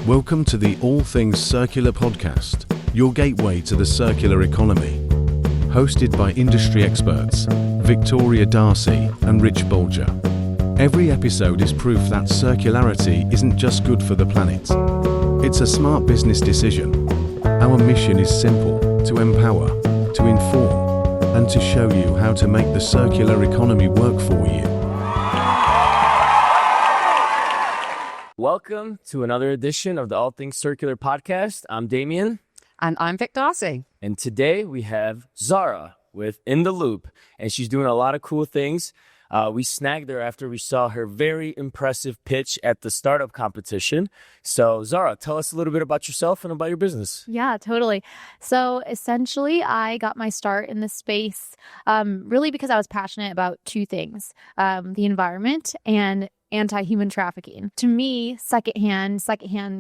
Welcome to the All Things Circular podcast, your gateway to the circular economy. Hosted by industry experts Victoria Darcy and Rich Bolger. Every episode is proof that circularity isn't just good for the planet. It's a smart business decision. Our mission is simple: to empower, to inform, and to show you how to make the circular economy work for you. Welcome to another edition of the All Things Circular podcast. I'm Damian. And I'm Vic Darcy. And today we have Zahra with In the Loop, and she's doing a lot of cool things. We snagged her after we saw her very impressive pitch at the startup competition. So Zahra, tell us a little bit about yourself and about your business. Yeah, totally. So essentially, I got my start in this space really because I was passionate about two things, the environment and anti-human trafficking. To me, secondhand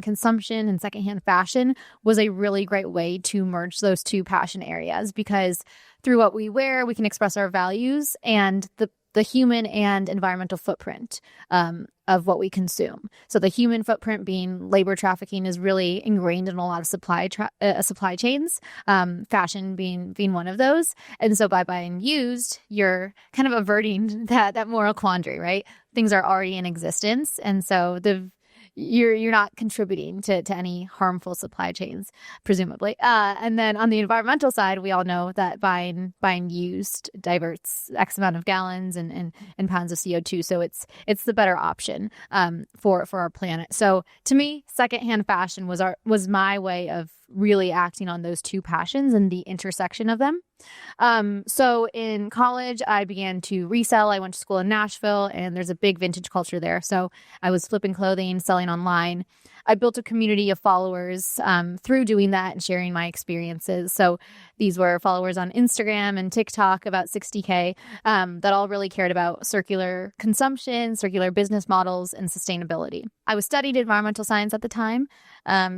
consumption and secondhand fashion was a really great way to merge those two passion areas, because through what we wear, we can express our values and the human and environmental footprint of what we consume. So the human footprint being labor trafficking is really ingrained in a lot of supply chains, fashion being one of those. And so by buying used, you're kind of averting that moral quandary, right? Things are already in existence. And so you're not contributing to any harmful supply chains, presumably. And then on the environmental side, we all know that buying used diverts X amount of gallons and pounds of CO2. So it's the better option for our planet. So to me, secondhand fashion was my way of really acting on those two passions and the intersection of them. So in college, I began to resell. I went to school in Nashville, and there's a big vintage culture there. So I was flipping clothing, selling online. I built a community of followers through doing that and sharing my experiences. So these were followers on Instagram and TikTok, about 60K, that all really cared about circular consumption, circular business models, and sustainability. I was studied environmental science at the time,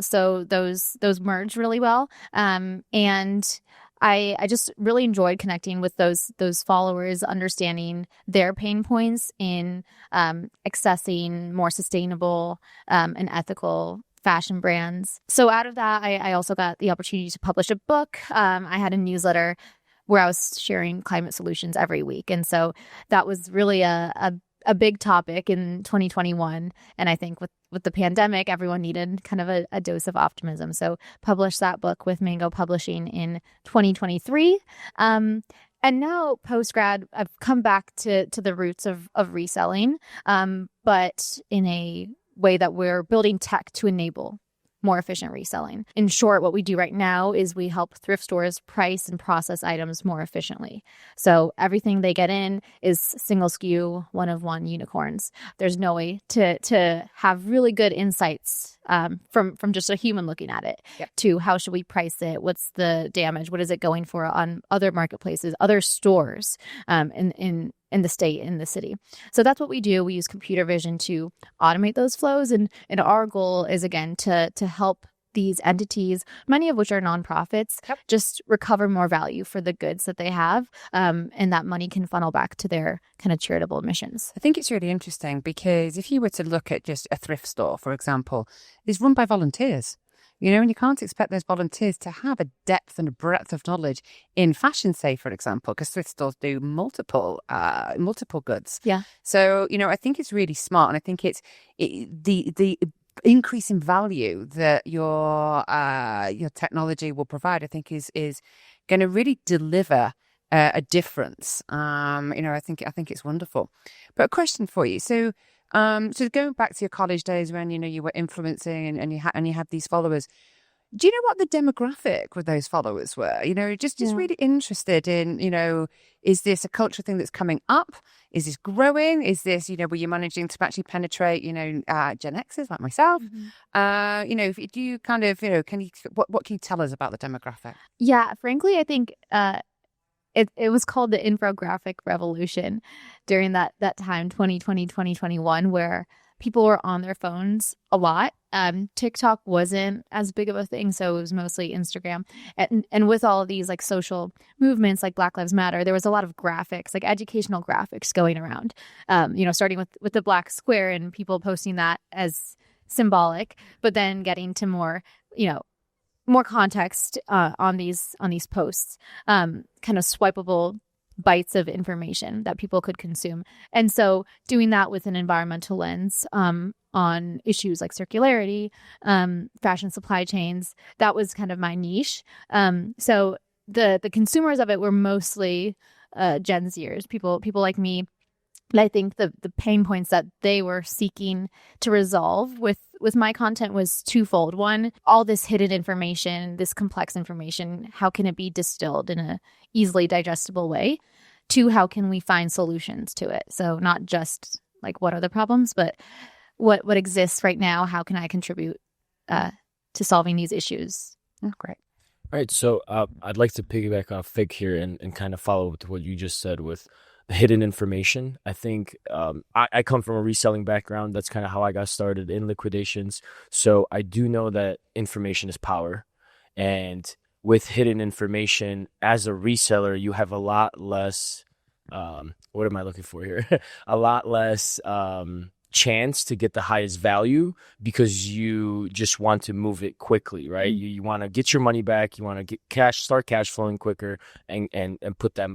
so those merged really well. And I just really enjoyed connecting with those followers, understanding their pain points in accessing more sustainable and ethical fashion brands. So out of that, I also got the opportunity to publish a book. I had a newsletter where I was sharing climate solutions every week. And so that was really a big topic in 2021. And I think with the pandemic, everyone needed kind of a dose of optimism. So published that book with Mango Publishing in 2023. And now post-grad, I've come back to the roots of reselling, but in a way that we're building tech to enable more efficient reselling. In short, what we do right now is we help thrift stores price and process items more efficiently. So everything they get in is single SKU, one of one unicorns. There's no way to have really good insights from just a human looking at it. Yep. To how should we price it? What's the damage? What is it going for on other marketplaces, other stores in the state, in the city. So that's what we do. We use computer vision to automate those flows. And our goal is, again, to help these entities, many of which are nonprofits, just recover more value for the goods that they have. And that money can funnel back to their kind of charitable missions. I think it's really interesting because if you were to look at just a thrift store, for example, it's run by volunteers. You know, and you can't expect those volunteers to have a depth and a breadth of knowledge in fashion, say, for example, because thrift stores do multiple goods. Yeah. So, you know, I think it's really smart. And I think the increase in value that your technology will provide, I think is going to really deliver a difference. You know, I think it's wonderful. But a question for you. So going back to your college days when, you know, you were influencing and you had these followers, do you know what the demographic with those followers were? You know, just really interested in, you know, is this a cultural thing that's coming up? Is this growing? Is this, you know, were you managing to actually penetrate, you know, Gen Xers like myself? Mm-hmm. You know, do you kind of, you know, what can you tell us about the demographic? Yeah, frankly, I think it was called the infographic revolution during that time, 2020, 2021, where people were on their phones a lot. TikTok wasn't as big of a thing, so it was mostly Instagram. And with all of these like social movements like Black Lives Matter, there was a lot of graphics, like educational graphics going around, you know, starting with the black square and people posting that as symbolic, but then getting to more, more context on these posts, kind of swipeable bites of information that people could consume. And so doing that with an environmental lens on issues like circularity, fashion supply chains, that was kind of my niche. So the consumers of it were mostly Gen Zers, people like me. But I think the pain points that they were seeking to resolve with my content was twofold. One, all this hidden information, this complex information, how can it be distilled in a easily digestible way? Two, how can we find solutions to it? So not just like what are the problems, but what exists right now? How can I contribute to solving these issues? Oh, great. All right, so I'd like to piggyback off Fig here and kind of follow with what you just said with the hidden information. I think I come from a reselling background. That's kind of how I got started in liquidations. So I do know that information is power. And with hidden information, as a reseller, you have a lot less, what am I looking for here? A lot less chance to get the highest value because you just want to move it quickly, right? Mm-hmm. You want to get your money back. You want to start cash flowing quicker and put that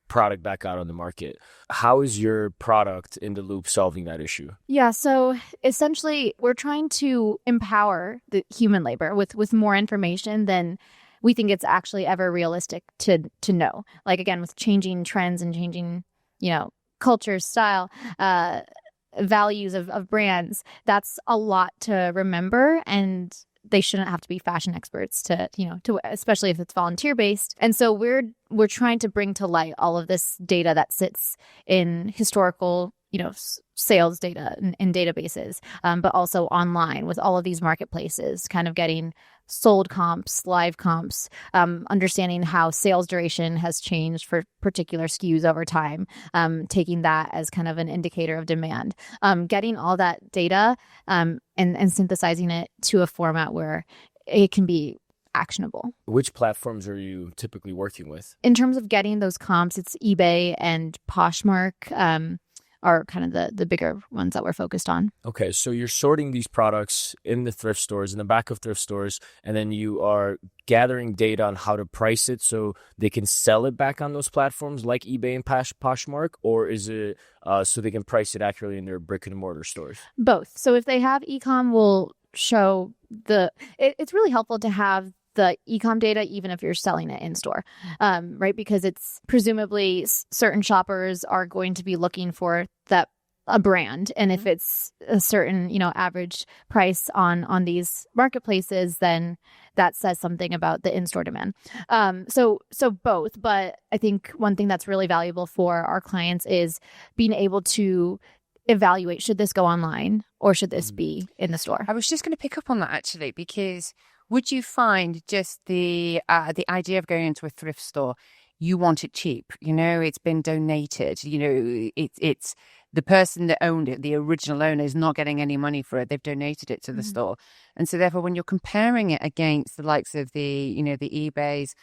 product back out on the market. How is your product in the loop solving that issue? Yeah, so essentially we're trying to empower the human labor with more information than we think it's actually ever realistic to know. Like, again, with changing trends and changing, culture, style, values of brands, that's a lot to remember, and they shouldn't have to be fashion experts to especially if it's volunteer based. And so we're trying to bring to light all of this data that sits in historical, sales data in databases, but also online with all of these marketplaces, kind of getting sold comps, live comps, understanding how sales duration has changed for particular SKUs over time, taking that as kind of an indicator of demand, getting all that data and synthesizing it to a format where it can be actionable. Which platforms are you typically working with? In terms of getting those comps, it's eBay and Poshmark. Are kind of the bigger ones that we're focused on. Okay, so you're sorting these products in the thrift stores, in the back of thrift stores, and then you are gathering data on how to price it so they can sell it back on those platforms like eBay and Poshmark, or is it so they can price it accurately in their brick and mortar stores? Both. So if they have e-com, we'll show it's really helpful to have the e-com data, even if you're selling it in store, right? Because it's presumably certain shoppers are going to be looking for a brand. And if it's a certain, average price on these marketplaces, then that says something about the in-store demand. So both. But I think one thing that's really valuable for our clients is being able to evaluate, should this go online or should this be in the store? I was just going to pick up on that actually, because would you find just the idea of going into a thrift store, you want it cheap? It's been donated. It's the person that owned it, the original owner, is not getting any money for it. They've donated it to the store, and so therefore, when you're comparing it against the likes of the eBays,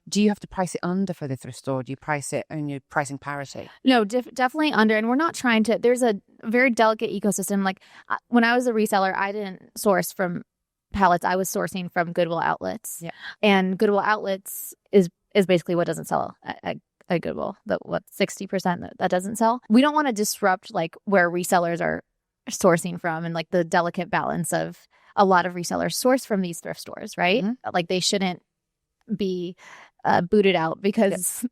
do you have to price it under for the thrift store? Do you price it on your pricing parity? No, definitely under. And we're not trying to. There's a very delicate ecosystem. Like when I was a reseller, I didn't source from pallets. I was sourcing from Goodwill outlets. Yeah. And Goodwill outlets is basically what doesn't sell at Goodwill. 60% that doesn't sell. We don't want to disrupt like where resellers are sourcing from and like the delicate balance of a lot of resellers source from these thrift stores, right? Mm-hmm. Like they shouldn't be booted out because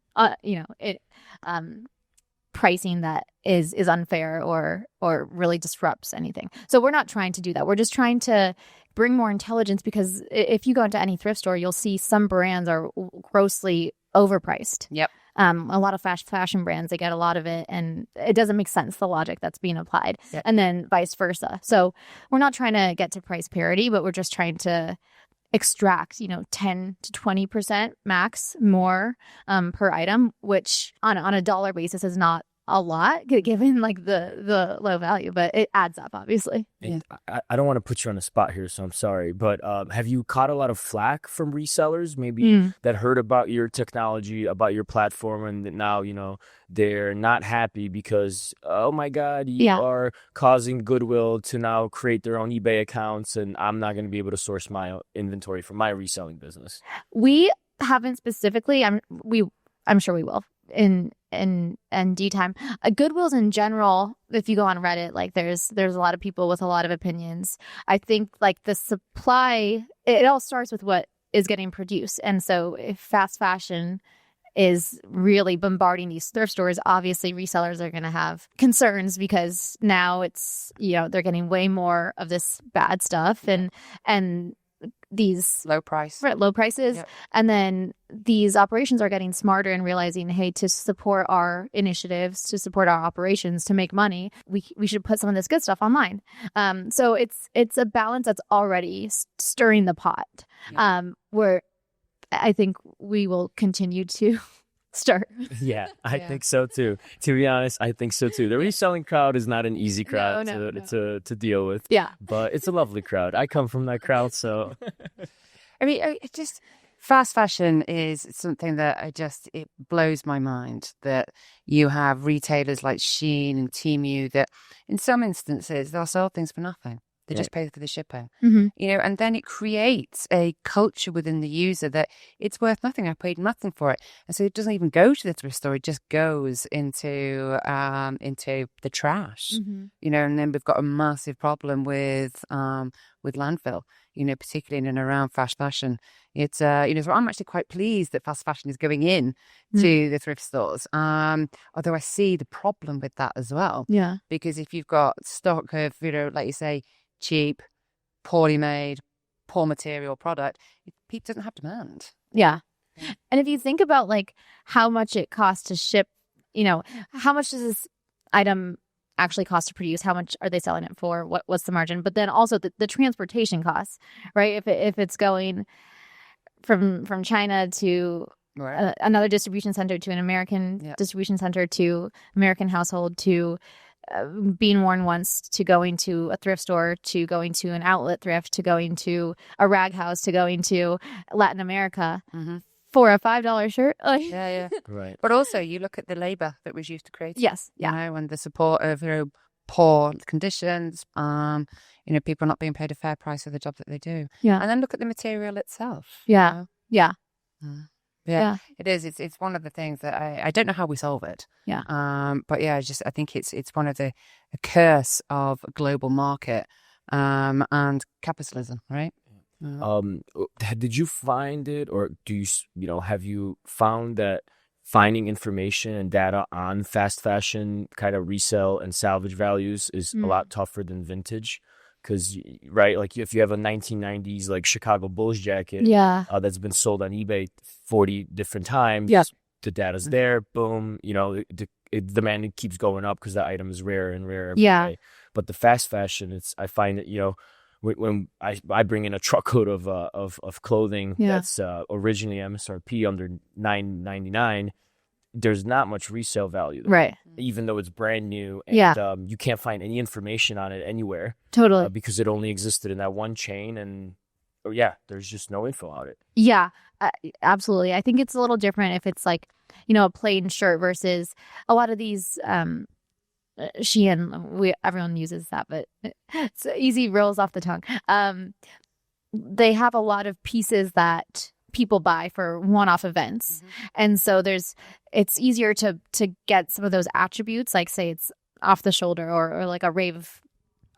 pricing that is unfair or really disrupts anything. So we're not trying to do that. We're just trying to bring more intelligence, because if you go into any thrift store, you'll see some brands are grossly overpriced. Yep. A lot of fashion brands, they get a lot of it, and it doesn't make sense, the logic that's being applied. Yep. And then vice versa. So we're not trying to get to price parity, but we're just trying to extract 10 to 20% max more per item, which on a dollar basis is not a lot given like the low value, but it adds up obviously. And I don't want to put you on the spot here, so I'm sorry, but have you caught a lot of flack from resellers maybe that heard about your technology, about your platform, and that now, they're not happy because, oh my God, you are causing Goodwill to now create their own eBay accounts, and I'm not going to be able to source my inventory for my reselling business? We haven't specifically. I'm sure we will in due time. Goodwills in general, if you go on Reddit, like there's a lot of people with a lot of opinions. I think like the supply, it all starts with what is getting produced. And so if fast fashion is really bombarding these thrift stores, obviously resellers are going to have concerns because now it's, they're getting way more of this bad stuff and these low prices. Yep. And then these operations are getting smarter and realizing, hey, to support our initiatives, to support our operations, to make money, we should put some of this good stuff online. So it's a balance that's already stirring the pot, where I think we will continue to start. Yeah, I think so too. To be honest, I think so too. The reselling crowd is not an easy crowd to deal with. Yeah. But it's a lovely crowd. I come from that crowd, so. I mean, it just fast fashion is something that it blows my mind that you have retailers like Shein and Temu that in some instances they'll sell things for nothing. They just pay for the shipping, and then it creates a culture within the user that it's worth nothing. I paid nothing for it. And so it doesn't even go to the thrift store. It just goes into the trash, and then we've got a massive problem with landfill, particularly in and around fast fashion. It's, so I'm actually quite pleased that fast fashion is going in to the thrift stores. Although I see the problem with that as well. Yeah. Because if you've got stock of, like you say, cheap, poorly made, poor material product, it doesn't have demand. Yeah. And if you think about like how much it costs to ship, how much does this item actually cost to produce? How much are they selling it for? What's the margin? But then also the transportation costs, right? If it's going from China to another distribution center to an American distribution center to American household to being worn once to going to a thrift store to going to an outlet thrift to going to a rag house to going to Latin America for a $5 shirt. Right. But also you look at the labor that was used to create it. Yes. Yeah. And the support of poor conditions, people not being paid a fair price for the job that they do. Yeah. And then look at the material itself. Yeah. Yeah. Yeah, it is. It's one of the things that I don't know how we solve it. Yeah. But I think it's one of the curse of a global market and capitalism, right? Did you find it, or do you, have you found that finding information and data on fast fashion kind of resale and salvage values is a lot tougher than vintage? Because, right, like if you have a 1990s like Chicago Bulls jacket that's been sold on eBay 40 different times, the data's there, boom, the demand keeps going up because the item is rarer and rarer every day. But the fast fashion, I find that, when I bring in a truckload of clothing that's originally MSRP under $9.99, there's not much resale value there, right? Even though it's brand new, and you can't find any information on it anywhere, totally, because it only existed in that one chain, and there's just no info on it. Yeah, absolutely. I think it's a little different if it's like a plain shirt versus a lot of these Shein. Everyone uses that, but it's easy, rolls off the tongue. They have a lot of pieces that people buy for one-off events, and so it's easier to get some of those attributes, like say it's off the shoulder or like a rave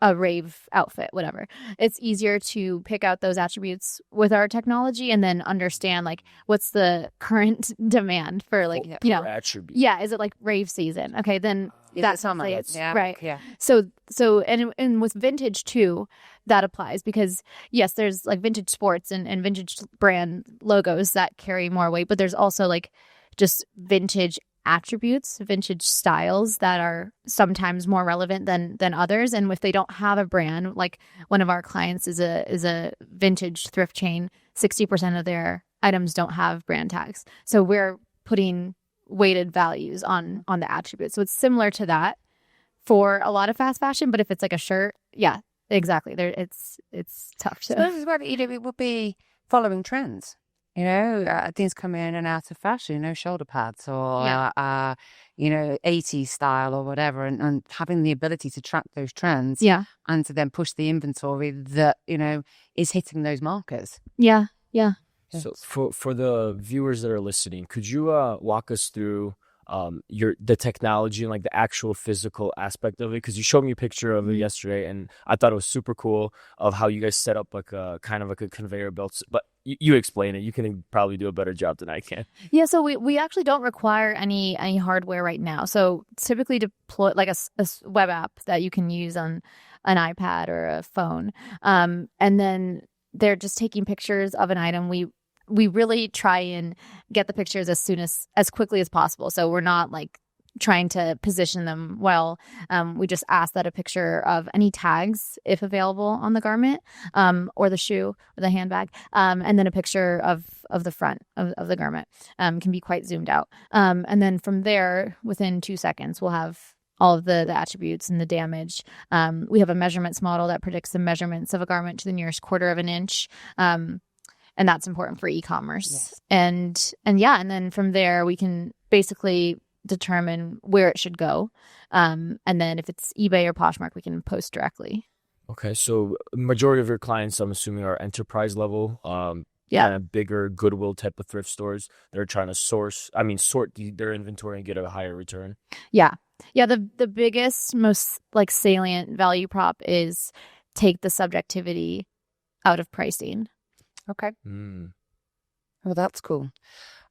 outfit, whatever. It's easier to pick out those attributes with our technology and then understand like what's the current demand for like attribute. Is it like rave season? Okay, then that's not my right. Yeah. So and with vintage too, that applies because yes, there's like vintage sports and vintage brand logos that carry more weight, but there's also like just vintage attributes, vintage styles that are sometimes more relevant than others. And if they don't have a brand, like one of our clients is a vintage thrift chain, 60% of their items don't have brand tags. So we're putting weighted values on the attributes. So it's similar to that for a lot of fast fashion, but if it's like a shirt, yeah, exactly. There, it's tough to. So this is what it would be following trends. Things come in and out of fashion. Shoulder pads or 80s style or whatever, and having the ability to track those trends, and to then push the inventory that is hitting those markers. Yeah. So for the viewers that are listening, could you walk us through the technology and like the actual physical aspect of it? Because you showed me a picture of it yesterday, and I thought it was super cool of how you guys set up like a kind of like a conveyor belt. But you explain it. You can probably do a better job than I can. Yeah. So we actually don't require any hardware right now. So typically deploy like a web app that you can use on an iPad or a phone, and then they're just taking pictures of an item. We really try and get the pictures as quickly as possible. So we're not like trying to position them well. We just ask that a picture of any tags, if available, on the garment, or the shoe or the handbag, and then a picture of the front of the garment can be quite zoomed out. And then from there, within 2 seconds, we'll have all of the attributes and the damage. We have a measurements model that predicts the measurements of a garment to the nearest quarter of an inch. And that's important for e-commerce. Yes. And then from there, we can basically determine where it should go. And then if it's eBay or Poshmark, we can post directly. Okay. So majority of your clients, I'm assuming, are enterprise level, kind of bigger Goodwill type of thrift stores that are trying to sort their inventory and get a higher return. Yeah. The biggest, most like salient value prop is take the subjectivity out of pricing. Okay. Well, that's cool.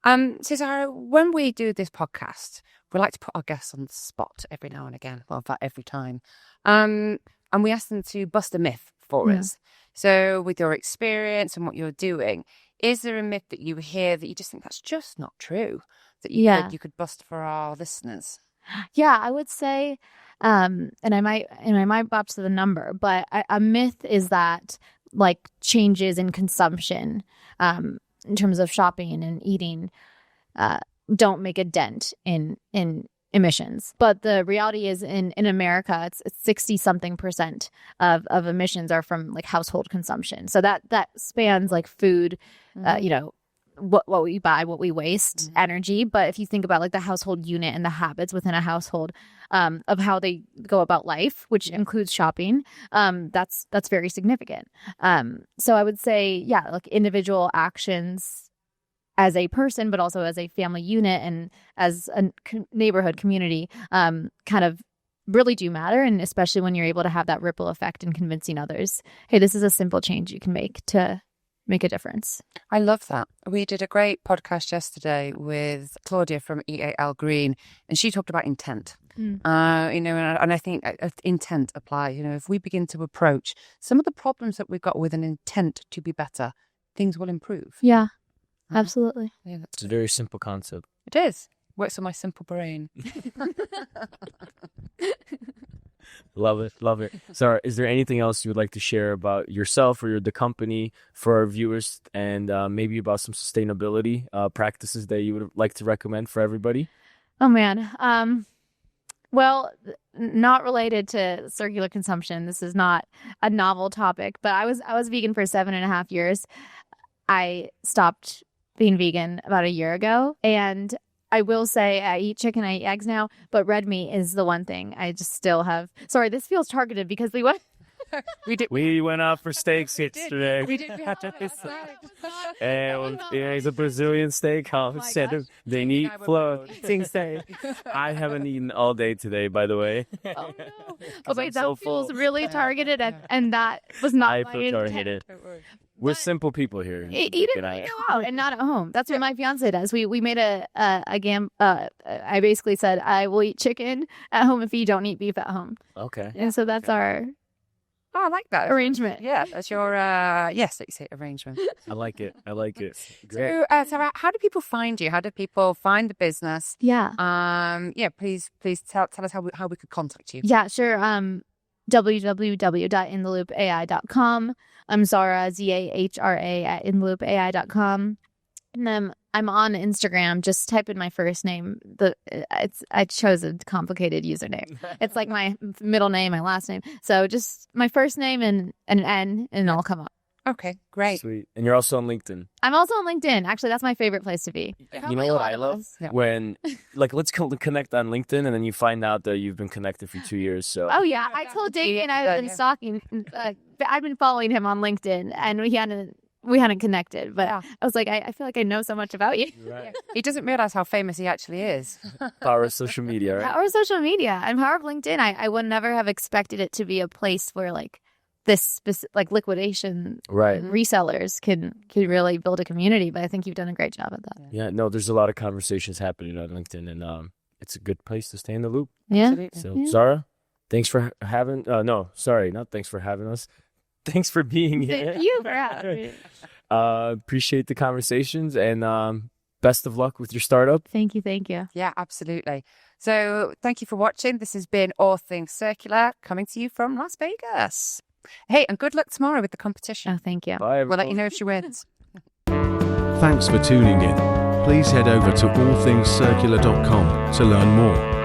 So Zahra, when we do this podcast, we like to put our guests on the spot every now and again. Well, in fact, every time. And we ask them to bust a myth for us. So with your experience and what you're doing, is there a myth that you hear that you just think that's just not true, that you could bust for our listeners? Yeah, I would say, and I might bop to the number, but a myth is that like changes in consumption, in terms of shopping and eating, don't make a dent in emissions. But the reality is in America, it's 60-something% of emissions are from like household consumption. So that spans like food, what we buy, what we waste, energy. But if you think about like the household unit and the habits within a household, of how they go about life, which includes shopping, that's very significant. So I would say, like individual actions as a person, but also as a family unit and as a neighborhood community, kind of really do matter. And especially when you're able to have that ripple effect and convincing others, hey, this is a simple change you can make to make a difference. I love that. We did a great podcast yesterday with Claudia from EAL Green, and she talked about intent. And I think intent applies. If we begin to approach some of the problems that we've got with an intent to be better, things will improve. Yeah, absolutely. Yeah, it's a very simple concept. It is. Works on my simple brain. Love it. Zahra, is there anything else you would like to share about yourself or the company for our viewers, and maybe about some sustainability practices that you would like to recommend for everybody? Oh, man. Well, not related to circular consumption. This is not a novel topic, but I was vegan for 7.5 years. I stopped being vegan about a year ago, and I will say I eat chicken, I eat eggs now, but red meat is the one thing I just still have. Sorry, this feels targeted because we went. We went out for steaks yesterday. We did. It's a Brazilian steakhouse. They need floating steak. I haven't eaten all day today, by the way. Oh no! Oh wait, that feels really targeted, and that was not my intent. We're simple people here. Eat it when you go out and not at home. That's what my fiance does. We made a game. I basically said I will eat chicken at home if you don't eat beef at home. Okay. And so that's our. Oh, I like that arrangement. Yeah, that's your yes, like you say, arrangement. I like it. Great. So, Zahra, how do people find you? How do people find the business? Yeah. Please tell us how we could contact you. Yeah, sure. www.intheloopai.com. I'm Zahra, Zahra at intheloopai.com. And then I'm on Instagram. Just type in my first name. I chose a complicated username. It's like my middle name, my last name. So just my first name and an N, and it'll come up. Okay, great. Sweet. And you're also on LinkedIn. I'm also on LinkedIn. Actually, that's my favorite place to be. You know what I love? Yeah. When, like, let's connect on LinkedIn, and then you find out that you've been connected for 2 years. So. Oh yeah, I told Damian I've been stalking. I've been following him on LinkedIn, and we hadn't connected. But I was like, I feel like I know so much about you. Right. He doesn't realize how famous he actually is. Power of social media, right? Power of social media and power of LinkedIn. I would never have expected it to be a place where like this like liquidation resellers can really build a community. But I think you've done a great job at that. Yeah, no, there's a lot of conversations happening on LinkedIn, and it's a good place to stay in the loop. Yeah. Absolutely. So, Zahra, thanks for having. No, sorry, not thanks for having us. Thanks for being here. Thank you for having me. Appreciate the conversations, and best of luck with your startup. Thank you. Yeah, absolutely. So thank you for watching. This has been All Things Circular, coming to you from Las Vegas. Hey, and good luck tomorrow with the competition. Oh, thank you. Bye, We'll let you everyone. know if she wins. Thanks for tuning in. Please head over to allthingscircular.com to learn more.